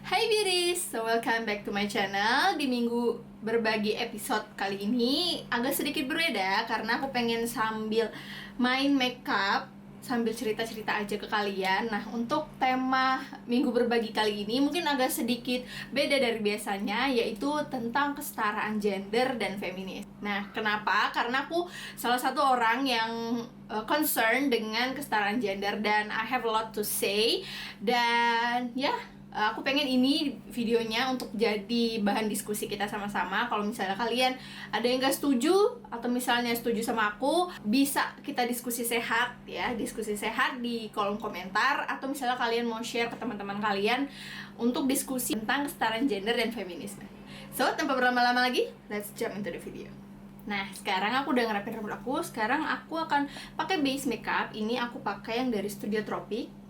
Hai beauties, so welcome back to my channel. Di minggu berbagi episode kali ini agak sedikit berbeda karena aku pengen sambil main makeup sambil cerita-cerita aja ke kalian. Nah, untuk tema minggu berbagi kali ini mungkin agak sedikit beda dari biasanya, yaitu tentang kesetaraan gender dan feminis. Nah, kenapa? Karena aku salah satu orang yang concern dengan kesetaraan gender dan I have a lot to say. Dan ya, aku pengen ini videonya untuk jadi bahan diskusi kita sama-sama. Kalau misalnya kalian ada yang gak setuju atau misalnya setuju sama aku, bisa kita diskusi sehat ya, diskusi sehat di kolom komentar. Atau misalnya kalian mau share ke teman-teman kalian untuk diskusi tentang kesetaraan gender dan feminisme. So, tanpa berlama-lama lagi, let's jump into the video. Nah, sekarang aku udah ngerapin rambut aku. Sekarang aku akan pakai base makeup. Ini aku pakai yang dari Studio Tropic.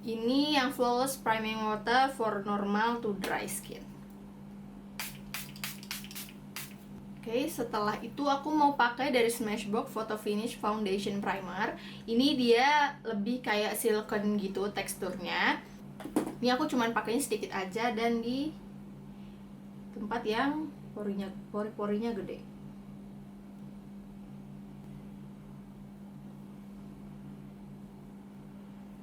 Ini yang Flawless Priming Water for Normal to Dry Skin. Oke, setelah itu aku mau pakai dari Smashbox Photo Finish Foundation Primer. Ini dia lebih kayak silicone gitu teksturnya. Ini aku cuman pakainya sedikit aja dan di tempat yang pori-porinya gede.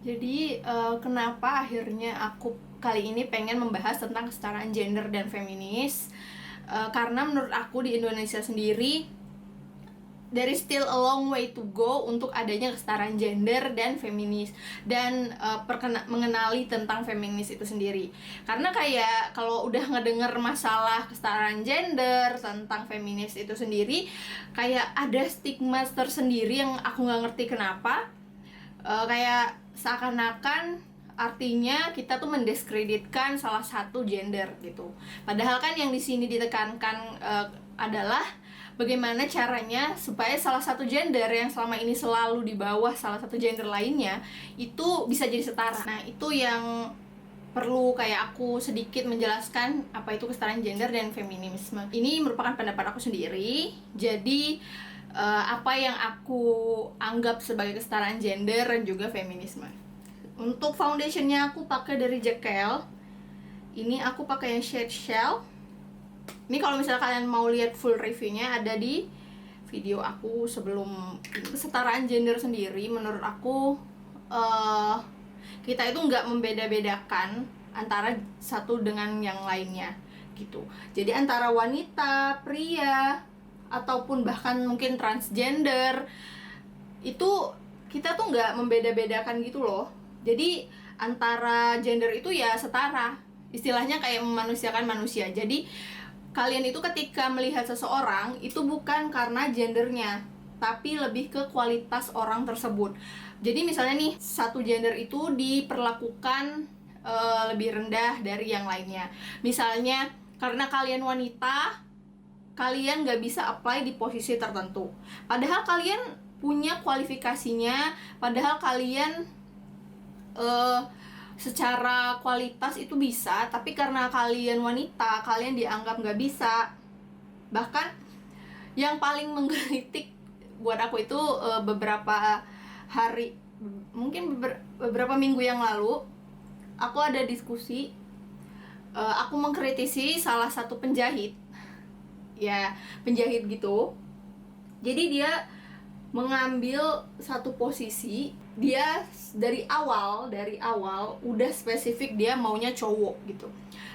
Jadi kenapa akhirnya aku kali ini pengen membahas tentang kesetaraan gender dan feminis? Karena menurut aku di Indonesia sendiri there is still a long way to go untuk adanya kesetaraan gender dan feminis dan mengenali tentang feminis itu sendiri. Karena kayak kalau udah ngedenger masalah kesetaraan gender tentang feminis itu sendiri, kayak ada stigma tersendiri yang aku nggak ngerti kenapa. Kayak seakan-akan artinya kita tuh mendiskreditkan salah satu gender gitu. Padahal kan yang di sini ditekankan adalah bagaimana caranya supaya salah satu gender yang selama ini selalu di bawah salah satu gender lainnya itu bisa jadi setara. Nah, itu yang perlu kayak aku sedikit menjelaskan apa itu kesetaraan gender dan feminisme. Ini merupakan pendapat aku sendiri. Jadi apa yang aku anggap sebagai kesetaraan gender dan juga feminisme. Untuk foundationnya aku pakai dari Jekyll. Ini aku pakai yang shade Shell. Ini kalau misalnya kalian mau lihat full reviewnya ada di video aku sebelum. Kesetaraan gender sendiri menurut aku kita itu nggak membeda-bedakan antara satu dengan yang lainnya gitu. Jadi antara wanita, pria, ataupun bahkan mungkin transgender itu kita tuh nggak membeda-bedakan gitu loh. Jadi antara gender itu ya setara, istilahnya kayak memanusiakan manusia. Jadi kalian itu ketika melihat seseorang itu bukan karena gendernya, tapi lebih ke kualitas orang tersebut. Jadi misalnya nih, satu gender itu diperlakukan lebih rendah dari yang lainnya. Misalnya karena kalian wanita, kalian nggak bisa apply di posisi tertentu. Padahal kalian punya kualifikasinya, padahal kalian secara kualitas itu bisa, tapi karena kalian wanita, kalian dianggap nggak bisa. Bahkan yang paling menggelitik buat aku itu beberapa hari, mungkin beberapa minggu yang lalu, aku ada diskusi, aku mengkritisi salah satu penjahit. Ya, penjahit gitu. Jadi dia mengambil satu posisi, dia dari awal udah spesifik dia maunya cowok gitu.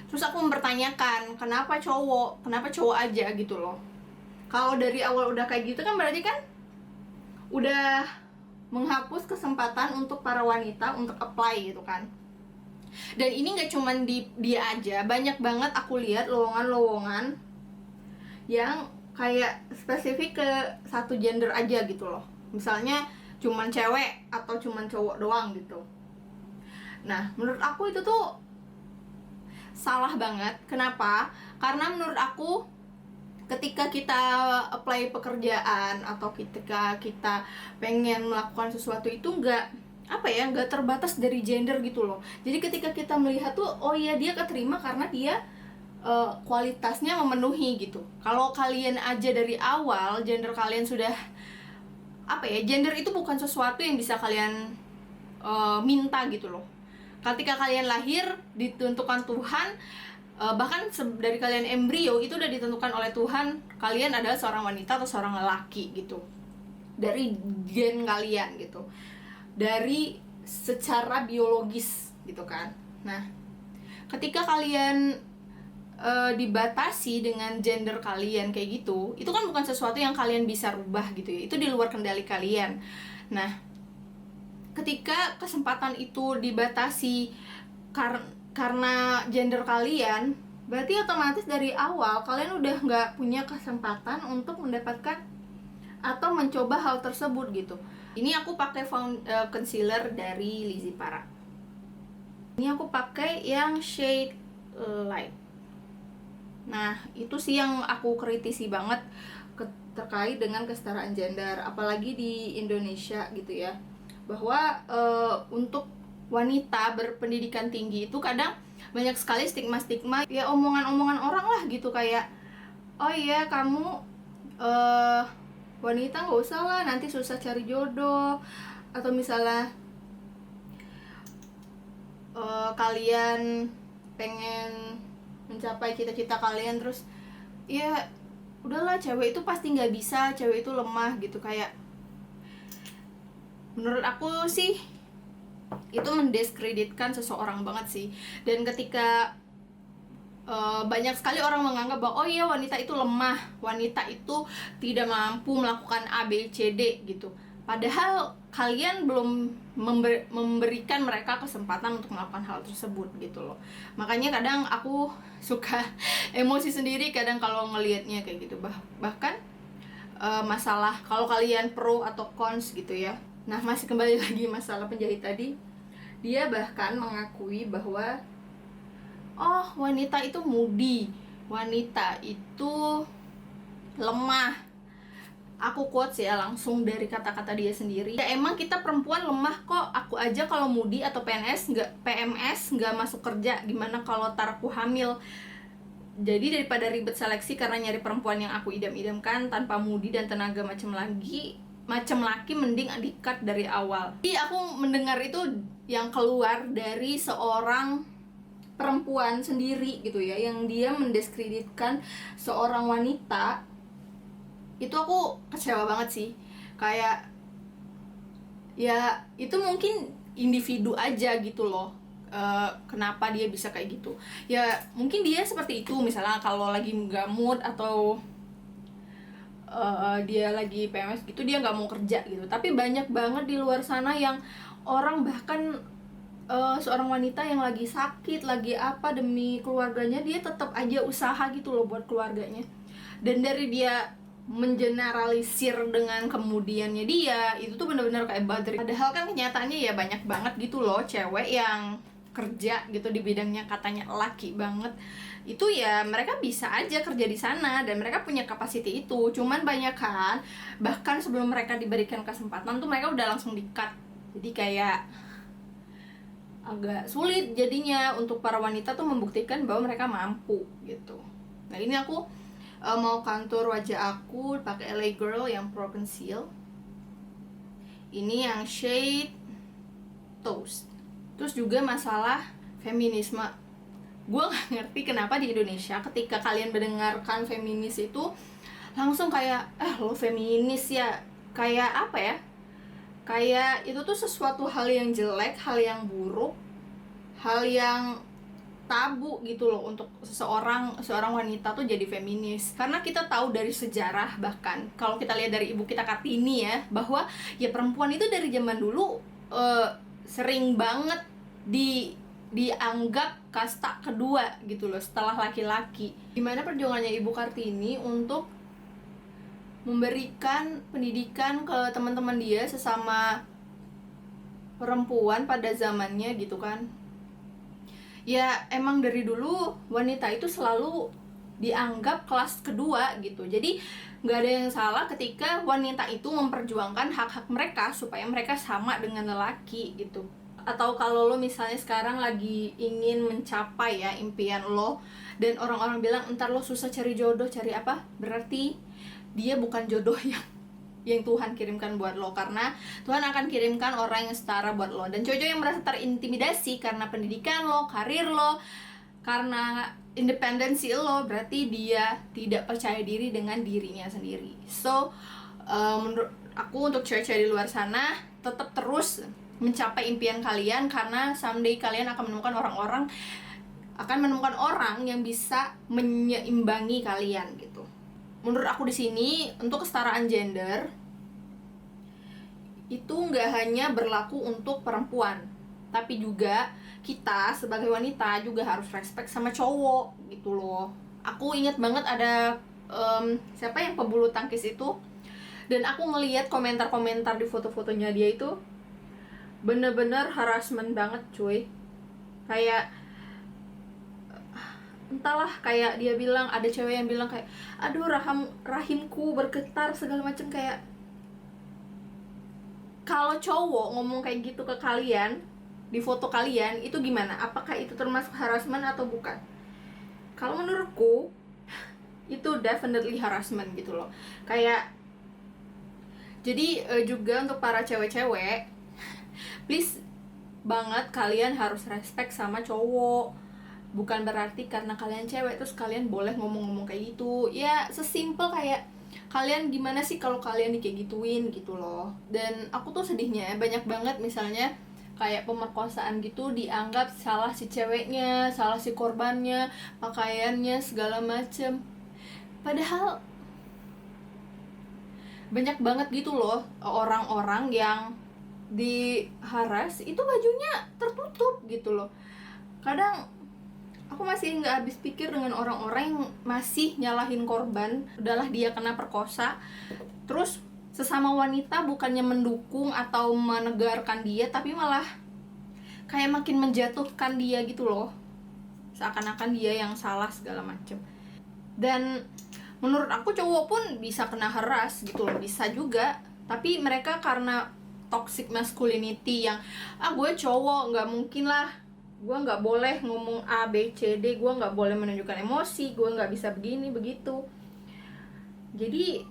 Terus aku mempertanyakan, kenapa cowok? Kenapa cowok aja gitu loh. Kalau dari awal udah kayak gitu kan berarti kan udah menghapus kesempatan untuk para wanita untuk apply gitu kan. Dan ini gak cuman di dia aja, banyak banget aku lihat lowongan-lowongan yang kayak spesifik ke satu gender aja gitu loh. Misalnya cuman cewek atau cuman cowok doang gitu. Nah, menurut aku itu tuh salah banget. Kenapa? Karena menurut aku ketika kita apply pekerjaan atau ketika kita pengen melakukan sesuatu itu nggak terbatas dari gender gitu loh. Jadi ketika kita melihat tuh, oh iya dia keterima karena dia kualitasnya memenuhi gitu. Kalau kalian aja dari awal gender kalian sudah gender itu bukan sesuatu yang bisa kalian minta gitu loh. Ketika kalian lahir ditentukan Tuhan, bahkan dari kalian embrio itu udah ditentukan oleh Tuhan kalian adalah seorang wanita atau seorang lelaki gitu, dari gen kalian gitu, dari secara biologis gitu kan. Nah, ketika kalian dibatasi dengan gender kalian kayak gitu, itu kan bukan sesuatu yang kalian bisa rubah gitu ya, itu di luar kendali kalian. Nah, ketika kesempatan itu dibatasi karena gender kalian, berarti otomatis dari awal kalian udah nggak punya kesempatan untuk mendapatkan atau mencoba hal tersebut gitu. Ini aku pakai concealer dari Lizzy Para. Ini aku pakai yang shade light. Nah, itu sih yang aku kritisi banget terkait dengan kesetaraan gender, apalagi di Indonesia gitu ya. Bahwa untuk wanita berpendidikan tinggi itu kadang banyak sekali stigma-stigma, ya omongan-omongan orang lah gitu, kayak oh iya kamu wanita nggak usah lah, nanti susah cari jodoh, atau misalnya kalian pengen mencapai cita-cita kalian terus ya udahlah cewek itu pasti nggak bisa, cewek itu lemah gitu. Kayak menurut aku sih itu mendiskreditkan seseorang banget sih. Dan ketika banyak sekali orang menganggap bahwa oh iya wanita itu lemah, wanita itu tidak mampu melakukan A, B, C, D gitu, padahal kalian belum memberikan mereka kesempatan untuk melakukan hal tersebut gitu loh. Makanya kadang aku suka emosi sendiri kadang kalau ngelihatnya kayak gitu. Bahkan masalah kalau kalian pro atau cons gitu ya. Nah, masih kembali lagi masalah penjahit tadi, dia bahkan mengakui bahwa oh wanita itu moody, wanita itu lemah. Aku quotes ya langsung dari kata-kata dia sendiri. Ya emang kita perempuan lemah kok. Aku aja kalau moody atau PMS nggak masuk kerja. Gimana kalau tar aku hamil? Jadi daripada ribet seleksi karena nyari perempuan yang aku idam-idamkan tanpa moody dan tenaga macam laki, mending di-cut dari awal. Jadi aku mendengar itu yang keluar dari seorang perempuan sendiri gitu ya, yang dia mendiskreditkan seorang wanita. Itu aku kecewa banget sih. Kayak ya itu mungkin individu aja gitu loh. Kenapa dia bisa kayak gitu? Ya mungkin dia seperti itu misalnya kalau lagi nggak mood atau dia lagi PMS gitu, dia nggak mau kerja gitu. Tapi banyak banget di luar sana yang orang bahkan seorang wanita yang lagi sakit, lagi apa, demi keluarganya dia tetap aja usaha gitu loh buat keluarganya. Dan dari dia mengeneralisir dengan kemudiannya dia, itu tuh benar-benar kayak badri. Padahal kan kenyataannya ya banyak banget gitu loh cewek yang kerja gitu di bidangnya katanya laki banget. Itu ya mereka bisa aja kerja di sana dan mereka punya kapasiti itu. Cuman banyak kan, bahkan sebelum mereka diberikan kesempatan tuh mereka udah langsung di-cut. Jadi kayak agak sulit jadinya untuk para wanita tuh membuktikan bahwa mereka mampu gitu. Nah, ini aku mau contour wajah aku pakai LA Girl yang Pro Conceal. Ini yang shade Toast. Terus juga masalah feminisme. Gue gak ngerti kenapa di Indonesia ketika kalian mendengarkan feminis itu langsung kayak lo feminis ya, kayak apa ya, kayak itu tuh sesuatu hal yang jelek, hal yang buruk, hal yang tabu gitu loh untuk seorang wanita tuh jadi feminis. Karena kita tahu dari sejarah, bahkan kalau kita lihat dari ibu kita Kartini ya, bahwa ya perempuan itu dari zaman dulu sering banget dianggap kasta kedua gitu loh setelah laki-laki. Gimana perjuangannya Ibu Kartini untuk memberikan pendidikan ke teman-teman dia sesama perempuan pada zamannya gitu kan. Ya emang dari dulu wanita itu selalu dianggap kelas kedua gitu. Jadi nggak ada yang salah ketika wanita itu memperjuangkan hak-hak mereka supaya mereka sama dengan lelaki gitu. Atau kalau lo misalnya sekarang lagi ingin mencapai ya impian lo, dan orang-orang bilang entar lo susah cari jodoh, cari apa, berarti dia bukan jodoh yang Tuhan kirimkan buat lo, karena Tuhan akan kirimkan orang yang setara buat lo. Dan cowok-cowok yang merasa terintimidasi karena pendidikan lo, karir lo, karena independensi lo, berarti dia tidak percaya diri dengan dirinya sendiri. So menurut aku, untuk cewek-cewek di luar sana, tetap terus mencapai impian kalian, karena someday kalian akan menemukan orang yang bisa menyeimbangi kalian gitu. Menurut aku di sini, untuk kesetaraan gender itu nggak hanya berlaku untuk perempuan, tapi juga kita sebagai wanita juga harus respect sama cowok gitu loh. Aku ingat banget ada siapa yang pebulu tangkis itu, dan aku ngelihat komentar-komentar di foto-fotonya dia itu bener-bener harassment banget cuy. Kayak entahlah, kayak dia bilang, ada cewek yang bilang kayak, aduh rahimku bergetar segala macam. Kayak kalau cowok ngomong kayak gitu ke kalian di foto kalian, itu gimana? Apakah itu termasuk harassment atau bukan? Kalau menurutku itu definitely harassment gitu loh. Kayak jadi juga untuk para cewek-cewek, please banget, kalian harus respect sama cowok. Bukan berarti karena kalian cewek terus kalian boleh ngomong-ngomong kayak gitu. Ya sesimpel kayak, kalian gimana sih kalau kalian kayak gituin gitu loh. Dan aku tuh sedihnya banyak banget misalnya kayak pemerkosaan gitu dianggap salah si ceweknya, salah si korbannya, pakaiannya segala macem. Padahal banyak banget gitu loh orang-orang yang diharas itu bajunya tertutup gitu loh. Kadang aku masih nggak habis pikir dengan orang-orang yang masih nyalahin korban. Udahlah dia kena perkosa, terus sesama wanita bukannya mendukung atau menegarkan dia, tapi malah kayak makin menjatuhkan dia gitu loh, seakan-akan dia yang salah segala macem. Dan menurut aku cowok pun bisa kena harass gitu loh, bisa juga. Tapi mereka karena toxic masculinity yang gue cowok, nggak mungkin lah, gue nggak boleh ngomong A, B, C, D, gue nggak boleh menunjukkan emosi, gue nggak bisa begini, begitu. Jadi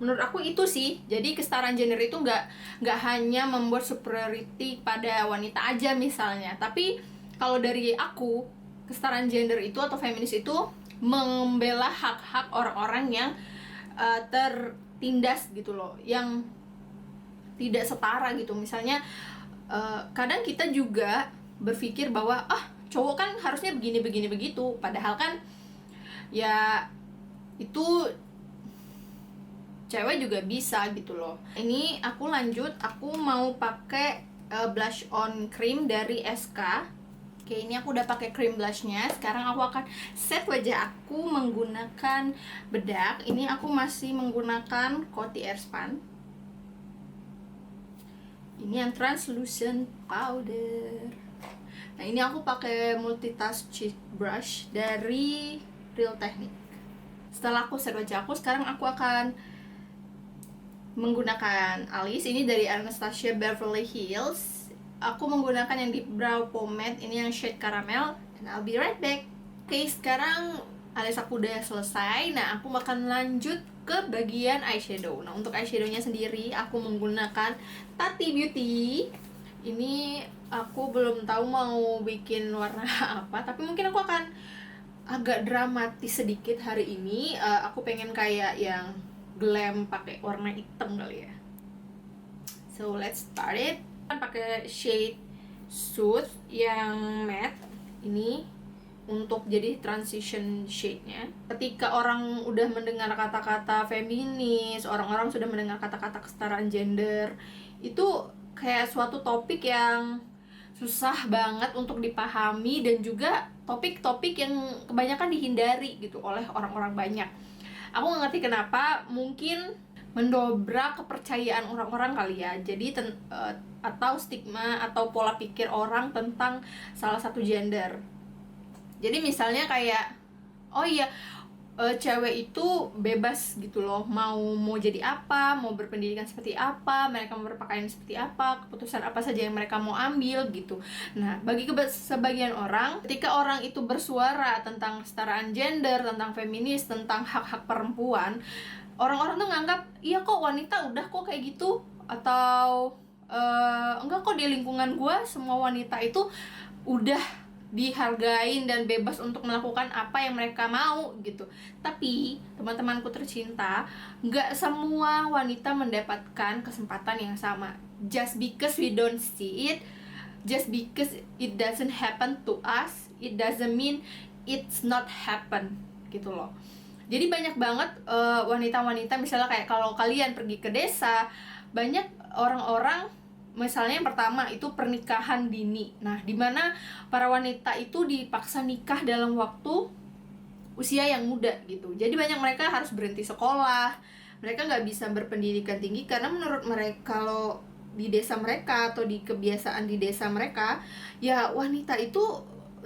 menurut aku itu sih, jadi kesetaraan gender itu nggak hanya membuat superiority pada wanita aja misalnya. Tapi kalau dari aku, kesetaraan gender itu atau feminis itu membela hak-hak orang-orang yang tertindas gitu loh, yang tidak setara gitu. Misalnya kadang kita juga berpikir bahwa cowok kan harusnya begini begitu, padahal kan ya itu cewek juga bisa gitu loh. Ini aku lanjut, aku mau pakai blush on cream dari SK. Oke, ini aku udah pakai cream blushnya. Sekarang aku akan set wajah aku menggunakan bedak. Ini aku masih menggunakan Coty Airspun. Ini yang translucent powder. Nah, ini aku pakai multitask cheek brush dari Real Technique. Setelah aku set wajah aku, sekarang aku akan menggunakan alis. Ini dari Anastasia Beverly Hills. Aku menggunakan yang deep brow pomade, ini yang shade caramel, and I'll be right back. Oke, sekarang alis aku udah selesai. Nah, aku akan lanjut ke bagian eyeshadow. Nah, untuk eyeshadownya sendiri aku menggunakan Tati Beauty. Ini aku belum tahu mau bikin warna apa, tapi mungkin aku akan agak dramatis sedikit hari ini. Aku pengen kayak yang glam pakai warna hitam kali ya. So let's start it. Pakai shade Sooth yang matte ini untuk jadi transition shade-nya. Ketika orang udah mendengar kata-kata feminis, orang-orang sudah mendengar kata-kata kesetaraan gender, itu kayak suatu topik yang susah banget untuk dipahami, dan juga topik-topik yang kebanyakan dihindari gitu oleh orang-orang banyak. Aku nggak ngerti kenapa, mungkin mendobrak kepercayaan orang-orang kali ya. Jadi atau stigma atau pola pikir orang tentang salah satu gender. Jadi misalnya kayak, oh iya, cewek itu bebas gitu loh, mau jadi apa, mau berpendidikan seperti apa, mereka mau berpakaian seperti apa, keputusan apa saja yang mereka mau ambil gitu. Nah, bagi sebagian orang, ketika orang itu bersuara tentang kesetaraan gender, tentang feminis, tentang hak-hak perempuan, orang-orang tuh nganggap iya kok wanita udah kok kayak gitu, atau enggak kok, di lingkungan gue semua wanita itu udah dihargain dan bebas untuk melakukan apa yang mereka mau gitu. Tapi teman-temanku tercinta, nggak semua wanita mendapatkan kesempatan yang sama. Just because we don't see it, just because it doesn't happen to us, it doesn't mean it's not happen gitu loh. Jadi banyak banget wanita-wanita, misalnya kayak kalau kalian pergi ke desa, banyak orang-orang, misalnya yang pertama itu pernikahan dini. Nah, dimana para wanita itu dipaksa nikah dalam waktu usia yang muda gitu. Jadi banyak mereka harus berhenti sekolah, mereka nggak bisa berpendidikan tinggi karena menurut mereka, kalau di desa mereka atau di kebiasaan di desa mereka, ya wanita itu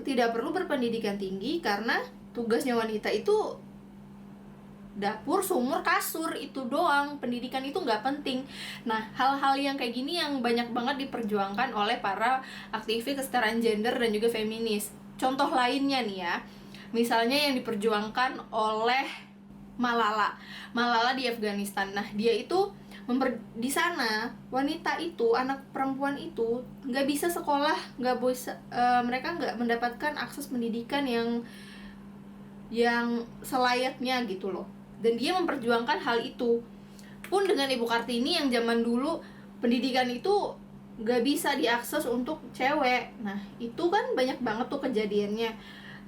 tidak perlu berpendidikan tinggi karena tugasnya wanita itu dapur, sumur, kasur, itu doang. Pendidikan itu nggak penting. Nah, hal-hal yang kayak gini yang banyak banget diperjuangkan oleh para aktivis kesetaraan gender dan juga feminis. Contoh lainnya nih ya, misalnya yang diperjuangkan oleh Malala di Afghanistan. Nah, dia itu di sana wanita itu, anak perempuan itu nggak bisa sekolah, nggak bisa, mereka nggak mendapatkan akses pendidikan yang selayaknya gitu loh. Dan dia memperjuangkan hal itu pun dengan Ibu Kartini yang zaman dulu pendidikan itu nggak bisa diakses untuk cewek. Nah, itu kan banyak banget tuh kejadiannya.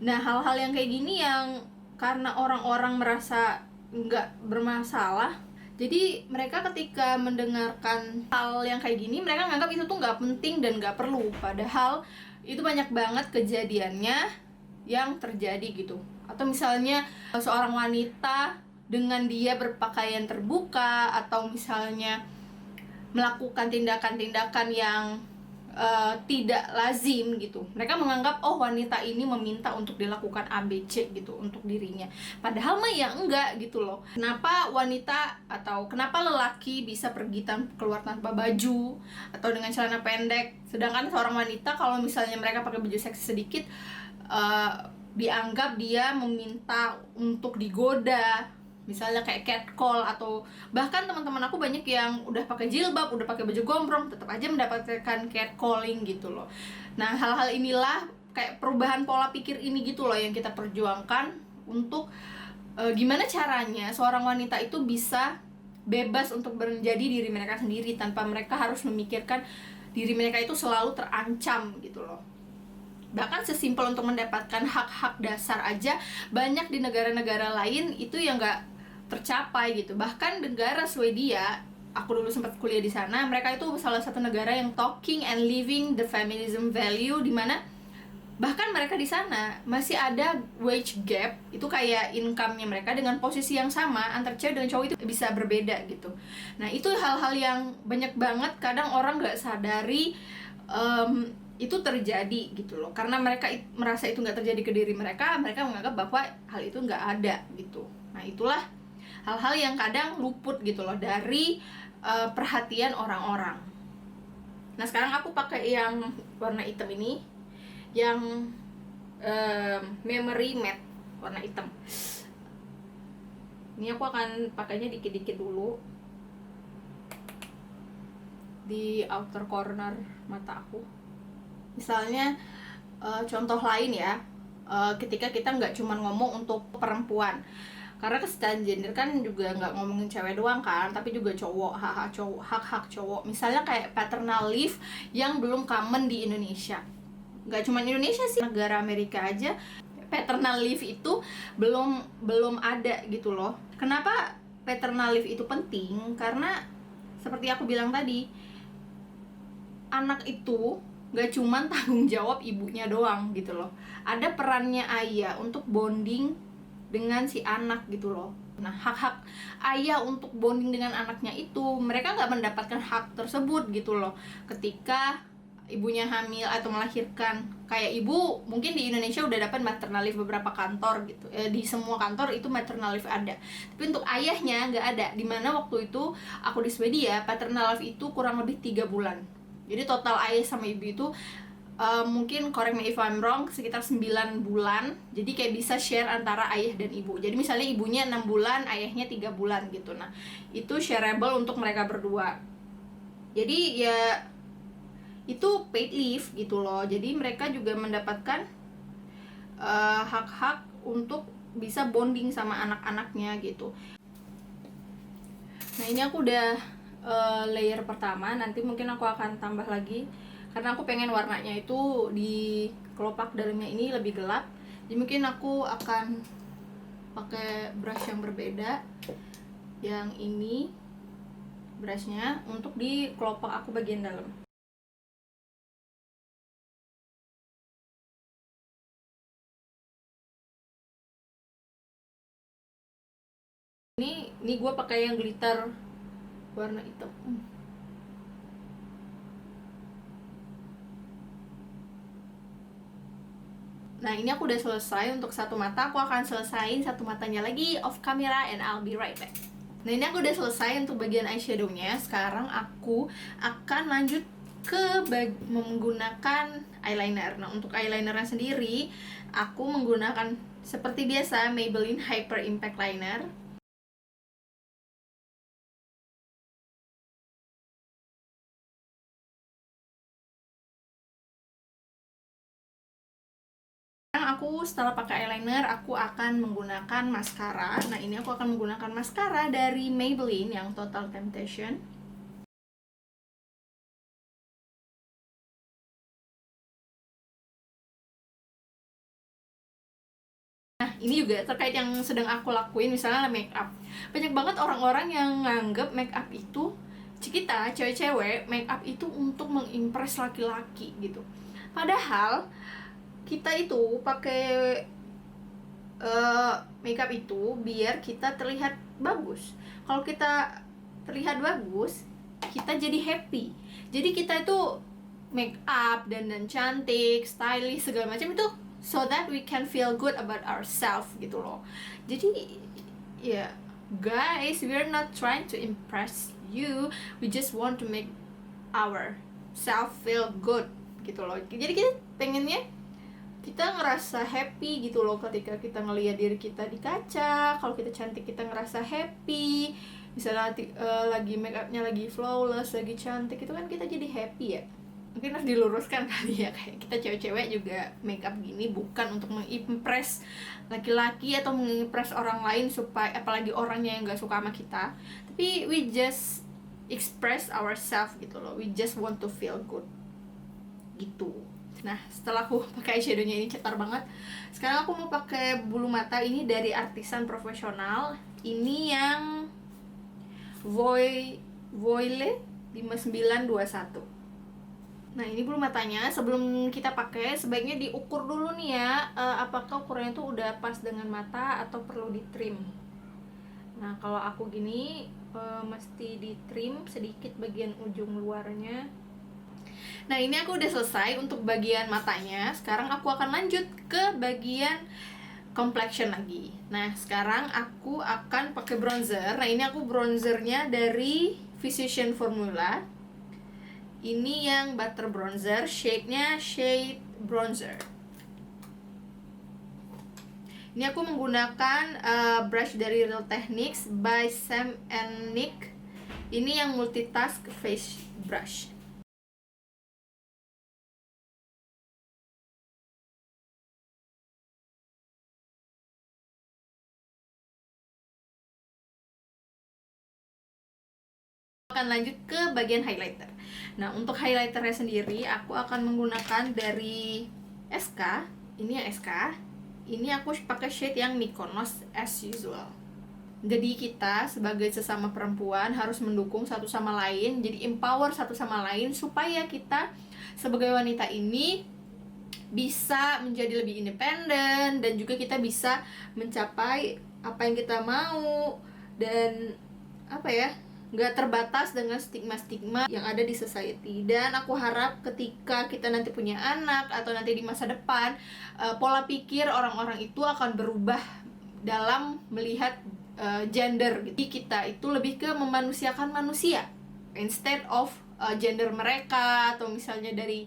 Nah, hal-hal yang kayak gini yang karena orang-orang merasa nggak bermasalah, jadi mereka ketika mendengarkan hal yang kayak gini, mereka nganggap itu tuh nggak penting dan nggak perlu. Padahal itu banyak banget kejadiannya yang terjadi gitu. Atau misalnya seorang wanita dengan dia berpakaian terbuka, atau misalnya melakukan tindakan-tindakan yang tidak lazim gitu, mereka menganggap oh wanita ini meminta untuk dilakukan ABC gitu untuk dirinya. Padahal mah ya enggak gitu loh. Kenapa wanita atau kenapa lelaki bisa pergi keluar tanpa baju atau dengan celana pendek, sedangkan seorang wanita kalau misalnya mereka pakai baju seksi sedikit dianggap dia meminta untuk digoda, misalnya kayak catcall, atau bahkan teman-teman aku banyak yang udah pakai jilbab, udah pakai baju gombrong, tetap aja mendapatkan catcalling gitu loh. Nah, hal-hal inilah kayak perubahan pola pikir ini gitu loh yang kita perjuangkan untuk gimana caranya seorang wanita itu bisa bebas untuk menjadi diri mereka sendiri tanpa mereka harus memikirkan diri mereka itu selalu terancam gitu loh. Bahkan sesimpel untuk mendapatkan hak-hak dasar aja banyak di negara-negara lain itu yang nggak tercapai gitu. Bahkan negara Swedia, aku dulu sempat kuliah di sana, mereka itu salah satu negara yang talking and living the feminism value, dimana bahkan mereka di sana masih ada wage gap, itu kayak income-nya mereka dengan posisi yang sama antar cewek dan cowok itu bisa berbeda gitu. Nah, itu hal-hal yang banyak banget kadang orang nggak sadari itu terjadi gitu loh. Karena mereka merasa itu nggak terjadi ke diri mereka, mereka menganggap bahwa hal itu nggak ada gitu. Nah, itulah hal-hal yang kadang luput gitu loh dari perhatian orang-orang. Nah, sekarang aku pakai yang warna hitam ini, yang memory matte warna hitam. Ini aku akan pakainya dikit-dikit dulu di outer corner mata aku. Misalnya contoh lain ya, ketika kita nggak cuma ngomong untuk perempuan, karena kesetaraan gender kan juga nggak ngomongin cewek doang kan, tapi juga cowok, hak-hak cowok. Misalnya kayak paternal leave yang belum common di Indonesia. Nggak cuma Indonesia sih, negara Amerika aja paternal leave itu belum ada gitu loh. Kenapa paternal leave itu penting? Karena seperti aku bilang tadi, anak itu nggak cuma tanggung jawab ibunya doang gitu loh. Ada perannya ayah untuk bonding dengan si anak gitu loh. Nah, hak-hak ayah untuk bonding dengan anaknya itu mereka nggak mendapatkan hak tersebut gitu loh ketika ibunya hamil atau melahirkan. Kayak ibu mungkin di Indonesia udah dapat maternal leave beberapa kantor gitu, di semua kantor itu maternal leave ada, tapi untuk ayahnya nggak ada. Dimana waktu itu aku di Swedia, paternal leave itu kurang lebih 3 bulan. Jadi total ayah sama ibu itu mungkin correct me if I'm wrong, sekitar 9 bulan. Jadi kayak bisa share antara ayah dan ibu. Jadi misalnya ibunya 6 bulan, ayahnya 3 bulan gitu. Nah, itu shareable untuk mereka berdua. Jadi ya itu paid leave gitu loh. Jadi mereka juga mendapatkan hak-hak untuk bisa bonding sama anak-anaknya gitu. Nah, ini aku udah layer pertama. Nanti mungkin aku akan tambah lagi karena aku pengen warnanya itu di kelopak dalamnya ini lebih gelap. Jadi mungkin aku akan pakai brush yang berbeda. Yang ini brushnya untuk di kelopak aku bagian dalam. Ini gue pakai yang glitter warna hitam. Nah, ini aku udah selesai untuk satu mata. Aku akan selesaiin satu matanya lagi off camera and I'll be right back. Nah, ini aku udah selesai untuk bagian eyeshadownya. Sekarang aku akan lanjut ke menggunakan eyeliner. Nah, untuk eyelinernya sendiri aku menggunakan seperti biasa Maybelline Hyper Impact Liner. Aku setelah pakai eyeliner, aku akan menggunakan maskara. Nah, ini aku akan menggunakan maskara dari Maybelline yang Total Temptation. Nah, ini juga terkait yang sedang aku lakuin, misalnya make up. Banyak banget orang-orang yang nganggep make up itu, kita cewek-cewek, make up itu untuk mengimpress laki-laki gitu. Padahal kita itu pakai makeup itu biar kita terlihat bagus. Kalau kita terlihat bagus, kita jadi happy. Jadi kita itu make up dan cantik, stylish segala macam itu so that we can feel good about ourselves gitu loh. Jadi ya guys, we're not trying to impress you, we just want to make ourselves feel good gitu loh. Jadi kita pengennya kita ngerasa happy gitu loh ketika kita ngelihat diri kita di kaca. Kalau kita cantik kita ngerasa happy. Misalnya lagi make upnya lagi flawless, lagi cantik, itu kan kita jadi happy ya. Mungkin harus diluruskan kali ya, kayak kita cewek-cewek juga make up gini bukan untuk mengimpress laki-laki atau mengimpress orang lain, supaya apalagi orangnya yang gak suka sama kita, tapi we just express ourselves gitu loh. We just want to feel good gitu. Nah, setelah aku pakai eyeshadownya ini cetar banget, sekarang aku mau pakai bulu mata ini dari Artisan Profesional. Ini yang Voile 5921. Nah, ini bulu matanya. Sebelum kita pakai, sebaiknya diukur dulu nih ya, apakah ukurannya tuh udah pas dengan mata atau perlu di trim. Nah, kalau aku gini mesti di trim sedikit bagian ujung luarnya. Nah, ini aku udah selesai untuk bagian matanya. Sekarang aku akan lanjut ke bagian complexion lagi. Nah, sekarang aku akan pakai bronzer. Nah, ini aku bronzernya dari Physician Formula. Ini yang butter bronzer, shade-nya shade bronzer. Ini aku menggunakan brush dari Real Techniques by Sam and Nick. Ini yang multitask face brush. Akan lanjut ke bagian highlighter. Nah, untuk highlighternya sendiri aku akan menggunakan dari SK. Ini yang SK. Ini aku pakai shade yang Mykonos as usual. Jadi kita sebagai sesama perempuan harus mendukung satu sama lain, jadi empower satu sama lain supaya kita sebagai wanita ini bisa menjadi lebih independen dan juga kita bisa mencapai apa yang kita mau dan apa ya, nggak terbatas dengan stigma-stigma yang ada di society. Dan aku harap ketika kita nanti punya anak atau nanti di masa depan, pola pikir orang-orang itu akan berubah dalam melihat gender. Jadi kita itu lebih ke memanusiakan manusia instead of gender mereka, atau misalnya dari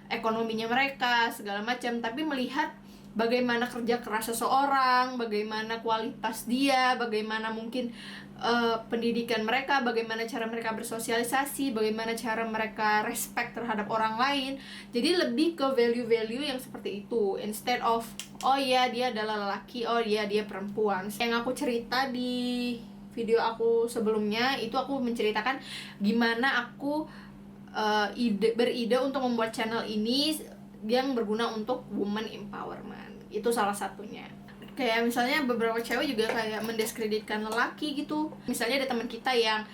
ekonominya mereka segala macam, tapi melihat bagaimana kerja keras seseorang, bagaimana kualitas dia, bagaimana mungkin pendidikan mereka, bagaimana cara mereka bersosialisasi, bagaimana cara mereka respect terhadap orang lain. Jadi lebih ke value-value yang seperti itu, instead of oh ya dia adalah lelaki, oh ya dia perempuan. Yang aku cerita di video aku sebelumnya itu aku menceritakan gimana aku beride untuk membuat channel ini yang berguna untuk woman empowerment. Itu salah satunya. Kayak misalnya beberapa cewek juga kayak mendiskreditkan lelaki gitu. Misalnya ada teman kita yang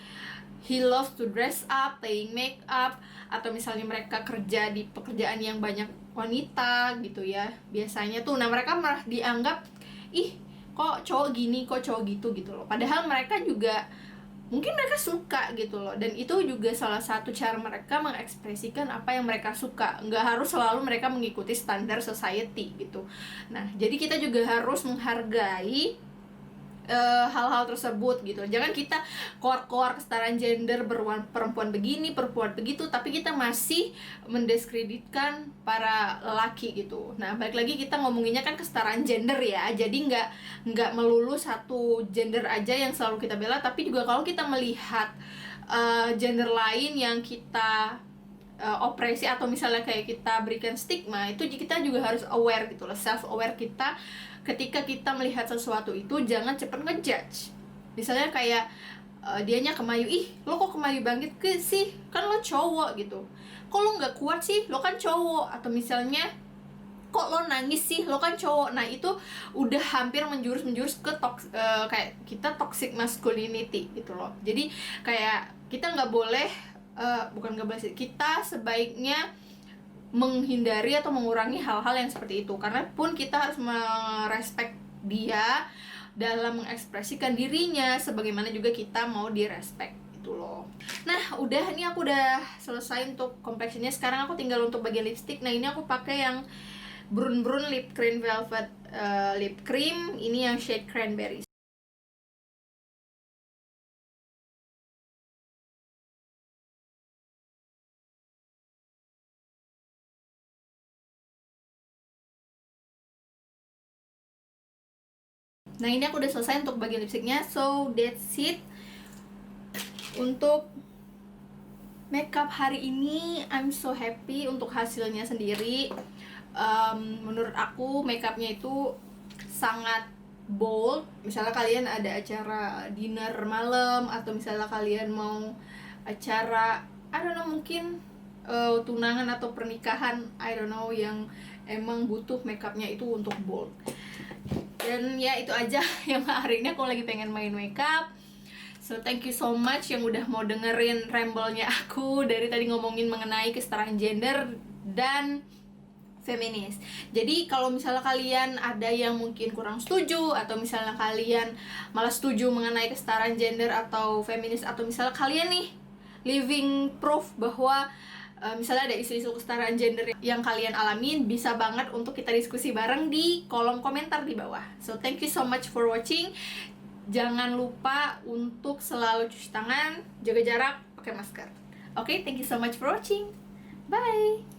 he loves to dress up, playing make up, atau misalnya mereka kerja di pekerjaan yang banyak wanita gitu ya. Biasanya tuh, nah mereka malah dianggap ih kok cowok gini, kok cowok gitu loh. Padahal mereka juga mungkin mereka suka gitu loh, dan itu juga salah satu cara mereka mengekspresikan apa yang mereka suka. Nggak harus selalu mereka mengikuti standar society gitu. Nah, jadi kita juga harus menghargai hal-hal tersebut gitu. Jangan kita koar-koar kesetaraan gender, perempuan begini, perempuan begitu, tapi kita masih mendiskreditkan para lelaki gitu. Nah, balik lagi kita ngomonginnya kan kesetaraan gender ya. Jadi nggak melulu satu gender aja yang selalu kita bela, tapi juga kalau kita melihat gender lain yang kita opresi atau misalnya kayak kita berikan stigma, itu kita juga harus aware gitu loh, self aware kita. Ketika kita melihat sesuatu itu jangan cepet ngejudge. Misalnya kayak dianya kemayu, ih lo kok kemayu banget sih, kan lo cowok gitu. Kok lo nggak kuat sih, lo kan cowok. Atau misalnya kok lo nangis sih, lo kan cowok. Nah itu udah hampir menjurus ke kayak kita toxic masculinity gitu loh. Jadi kayak kita nggak boleh bukan nggak boleh sih, kita sebaiknya menghindari atau mengurangi hal-hal yang seperti itu, karena pun kita harus merespek dia dalam mengekspresikan dirinya sebagaimana juga kita mau direspek gitu loh. Nah udah, ini aku udah selesai untuk complexionnya. Sekarang aku tinggal untuk bagian lipstick. Nah ini aku pakai yang Brun Lip Cream Velvet Lip Cream, ini yang shade Cranberry. Nah ini aku udah selesai untuk bagian lipstiknya, so that's it untuk makeup hari ini. I'm so happy untuk hasilnya sendiri. Menurut aku makeupnya itu sangat bold. Misalnya kalian ada acara dinner malam, atau misalnya kalian mau acara I don't know, mungkin tunangan atau pernikahan, I don't know, yang emang butuh makeupnya itu untuk bold. Dan ya itu aja yang hari ini aku lagi pengen main makeup. So thank you so much yang udah mau dengerin ramble-nya aku dari tadi ngomongin mengenai kesetaraan gender dan feminis. Jadi kalau misalnya kalian ada yang mungkin kurang setuju, atau misalnya kalian malah setuju mengenai kesetaraan gender atau feminis, atau misalnya kalian nih living proof bahwa misalnya ada isu-isu kesetaraan gender yang kalian alamin, bisa banget untuk kita diskusi bareng di kolom komentar di bawah. So thank you so much for watching. Jangan lupa untuk selalu cuci tangan, jaga jarak, pakai masker. Oke, thank you so much for watching. Bye.